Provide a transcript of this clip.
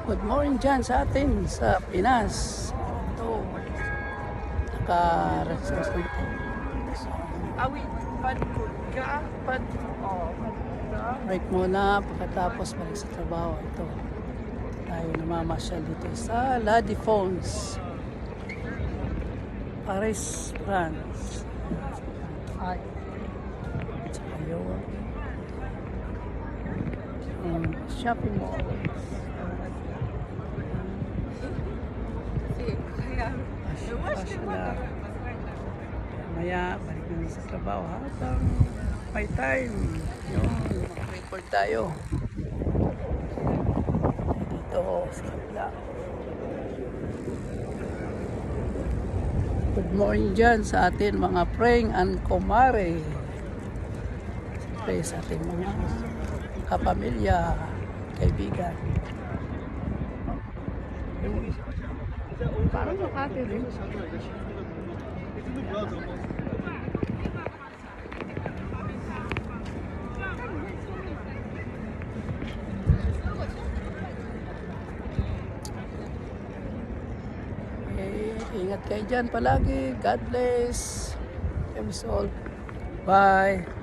Good morning dyan sa atin sa Pinas. Ito, naka-resource na ito. Break muna pagkatapos balik sa trabaho. Ito, tayo namamasyal dito sa La Défense, Paris, France. Ay, tsaka yun. Shopping mall. Pasya na. Maya, balik na sa trabaho habang may time. Yun, record tayo. Dito sa kabila. Good morning dyan sa atin mga praying and kumare. Siyempre sa ating mga kapamilya, kaibigan. Parang Makati rin. Ingat kayo dyan palagi. God bless. All. Bye.